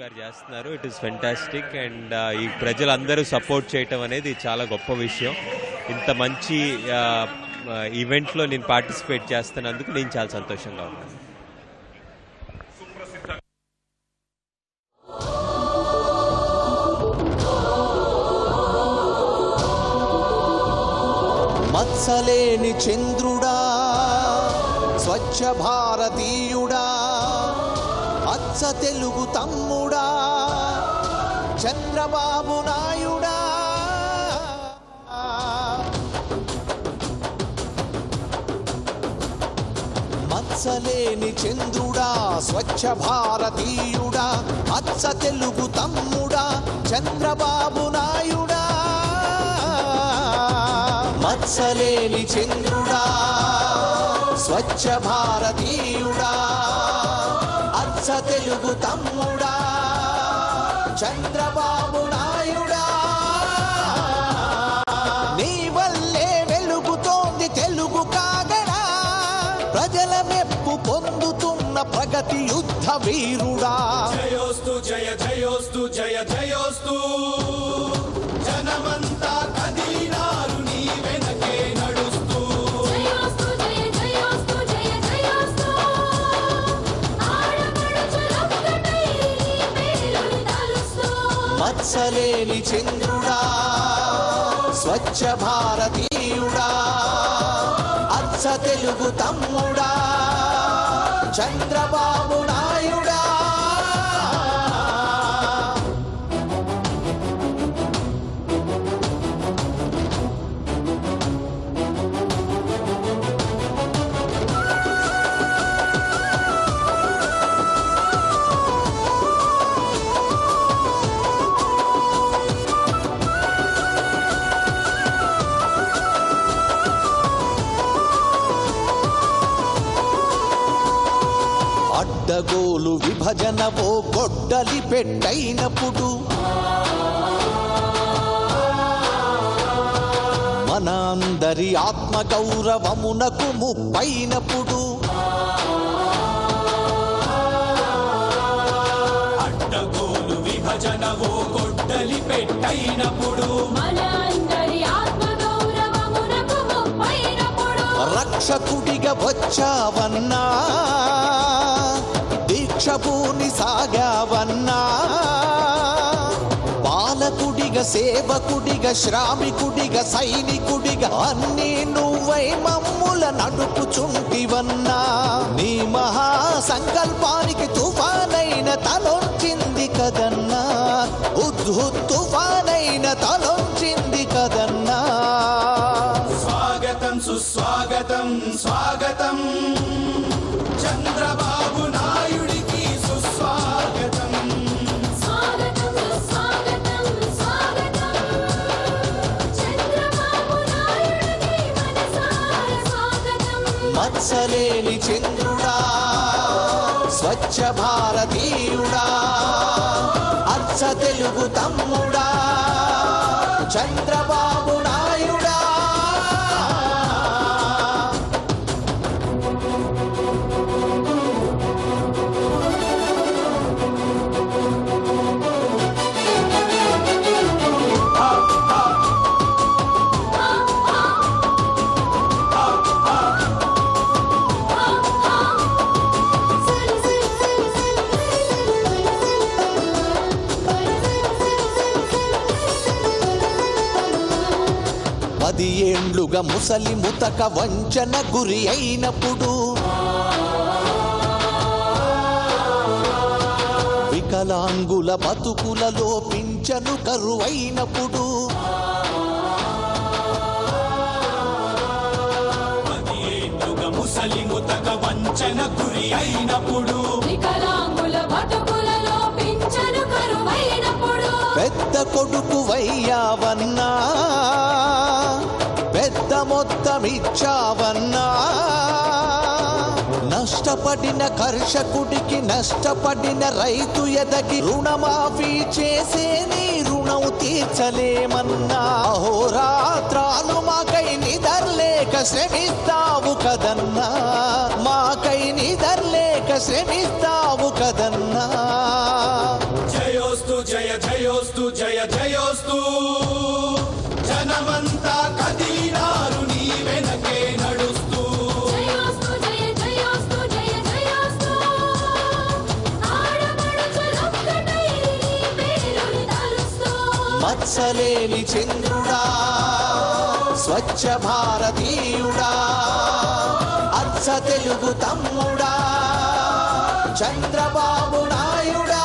గారు చేస్తున్నారు. It is fantastic. And ఈ ప్రజలందరూ సపోర్ట్ చేయటం అనేది చాలా గొప్ప విషయం. ఇంత మంచి ఈవెంట్లో నేను పార్టిసిపేట్ చేస్తున్నందుకు నేను చాలా సంతోషంగా ఉన్నాను. మత్సలేని చంద్రుడా, స్వచ్ఛ భారతీయుడా, అచ్చ తెలుగు తమ్ముడా, చంద్రబాబు నాయుడా. మత్సలేని చంద్రుడా, స్వచ్ఛ భారతీయుడా, అచ్చ తెలుగు తమ్ముడా, చంద్రబాబు నాయుడా. మత్సలేని చంద్రుడా, స్వచ్ఛ భారతీయుడా, అచ్చ తెలుగు తమ్ముడా, చంద్రబాబు నాయుడా. నీ వల్లే వెలుగుతోంది తెలుగు కాగడా, ప్రజల మెప్పు పొందుతున్న ప్రగతి యుద్ధ వీరుడా. జయోస్తు జయ జయోస్తు జయ జయోస్తు, జనమంతా కదిలినారు నీ వెనకే నడుస్తూ. జయోస్తు జయ జయోస్తు జయ జయోస్తు, ఆడపడుచులొక్కటై నీ పేరును తలుస్తూ. మత్సలేని చంద్రుడా, స్వచ్ఛ భారతీయుడా, అచ్చ తెలుగు తమ్ముడా, చంద్రబాబు నాయుడా. అడ్డగోలు విభజనవో గొడ్డలి పెట్టైనప్పుడు, మనందరి ఆత్మగౌరవమునకు ముప్పైనప్పుడు, అడ్డగోలు విభజనవో గొడ్డలి పెట్టైనప్పుడు, మన అందరి ఆత్మగౌరవమునకు ముప్పైనప్పుడు, రక్షకుడిగా వచ్చావన్నా, దీక్షభూని సాగావన్నా, పాలకుడిగా సేవకుడిగా శ్రామికుడిగా సైనికుడిగా అన్నీ నువ్వై మమ్ముల నడుపుచుంటివన్నా. నీ మహా సంకల్పానికి తుఫానైన తలొంచింది కదన్నా, తుఫానైన తలొంచింది కదన్నా. స్వాగతం సుస్వాగతం స్వాగతం, చంద్రబాబు నాయుడికి సుస్వాగతం. స్వాగతం స్వాగతం స్వాగతం, చంద్రబాబు నాయుడికి మనసార స్వాగతం. మత్సలేని చంద్రుడా, స్వచ్ఛ భారతీయుడా, అచ్చ తెలుగు తమ్ముడా, చంద్రబాబు నాయుడా. పది ఏండ్లుగా ముసలి ముతక వంచన గురి అయినప్పుడు, వికలాంగుల బతుకులలో పింఛను కరువైనప్పుడు, ముసలి ముతక వంచన గురి అయినప్పుడు, వికలాంగుల బతుకులలో పింఛను కరువైనప్పుడు, పెద్ద కొడుకు వయ్యావన్నా, పెద్ద మొత్తమిచ్చావన్నా, నష్టపడిన కర్షకుడికి నష్టపడిన రైతు ఎదగి రుణమాఫీ చేసే నీ రుణం తీర్చలేమన్నా. అహోరాత్రాలు మాకై నిదర్లేక శ్రమిస్తావు కదన్నా, మాకై నిదర్లేక శ్రమిస్తావు కదన్నా. మత్సలేని చంద్రుడా స్వచ్ఛ భారతీయుడా అచ్చ తెలుగు తమ్ముడా చంద్రబాబు నాయుడా.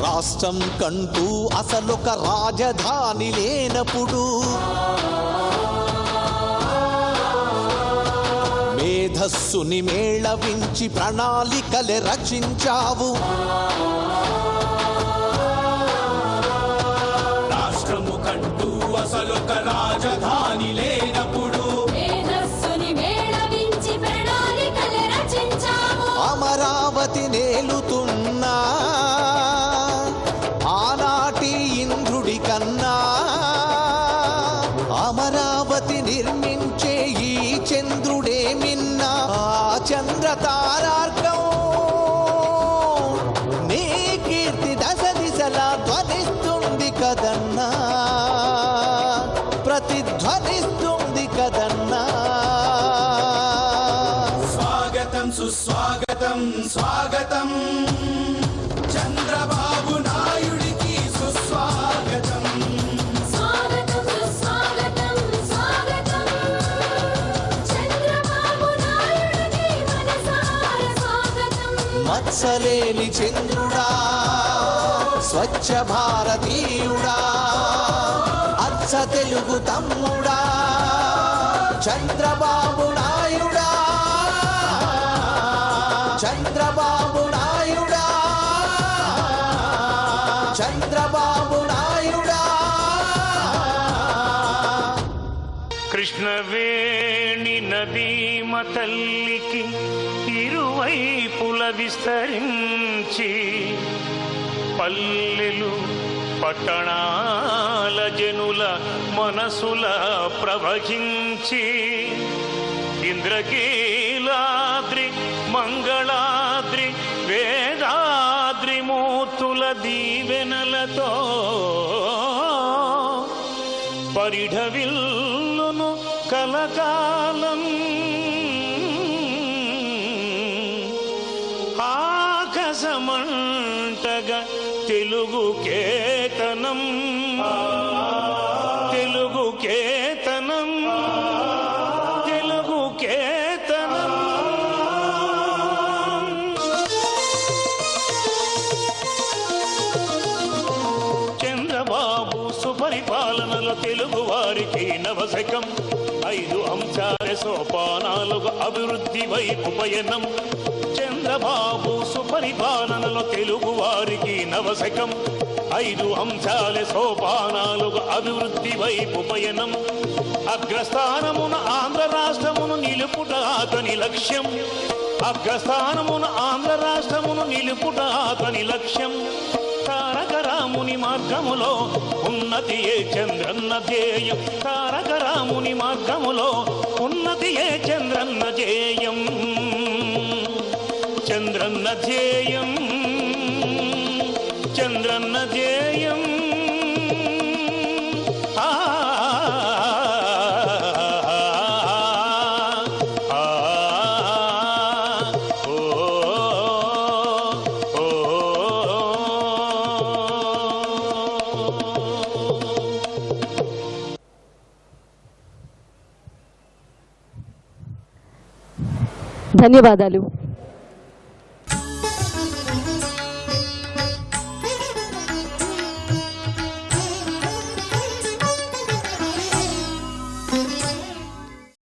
రాష్ట్రం కంటూ అసలొక రాజధాని లేనప్పుడు మేధస్సుని మేళవించి ప్రణాళికలే రచించావు. రాష్ట్రము కంటూ అసలొక రాజధాని లేనప్పుడు మేధస్సుని మేళవించి ప్రణాళికలు రచించావు. అమరావతి నేలుతున్నా ఆనాటి ఇంద్రుడి కన్నా అమరావతి నిర్మించే ఈ చంద్రుడే మిన్నా. ఆ చంద్ర తారార్కం నీ కీర్తి దశ దిశలా ధ్వనిస్తుంది కదన్నా, ప్రతిధ్వనిస్తుంది కదన్నా. స్వాగతం సుస్వాగతం స్వాగతం చంద్రబాబు నాయుడికి సుస్వాగతం. స్వాగతం సుస్వాగతం స్వాగతం చంద్రబాబు నాయుడికి మనసార స్వాగతం. మత్సలేని చంద్రుడా స్వచ్ఛ భారతీయుడా అచ్చ తెలుగు తమ్ముడా చంద్రబాబు నాయుడా చంద్రబాబు నాయుడా చంద్రబాబు నాయుడా. కృష్ణవేణి నదీమ తల్లికి ఇరువైపుల విస్తరించి పల్లెలు పట్టణాల జనుల మనసుల ప్రవహించి ఇంద్రకీలాద్రి మంగళాద్రి వేదాద్రి మూర్తుల దీవెనలతో పరిఢవిల్లును కలకాలం. ఆకాశమంటగా తెలుగు కేతనం తెలుగు కేతనం తెలుగు కేతనం. చంద్రబాబు సుపరిపాలనలో తెలుగు వారికి నవశకం 5 అంశాల సోపానాలుగా అభివృద్ధి వైపు పయనం. చంద్రబాబు సుపరిపాలనలో తెలుగు వారికి నవశకం 5 అంశాల సోపానాలుగా అభివృద్ధి వైపు పయనం. అగ్రస్థానమున ఆంధ్ర రాష్ట్రమును నిలుపుట అతని లక్ష్యం. అగ్రస్థానమున ఆంధ్ర రాష్ట్రమును నిలుపుట అతని లక్ష్యం. తారక రాముని మార్గములో ఉన్నతియే చంద్రన్న ధ్యేయం. తారక రాముని మార్గములో ఉన్నతియే చంద్రన్న ధ్యేయం. చంద్రన్న ధ్యేయం చంద్రన్న ధ్యేయం. ధన్యవాదాలు.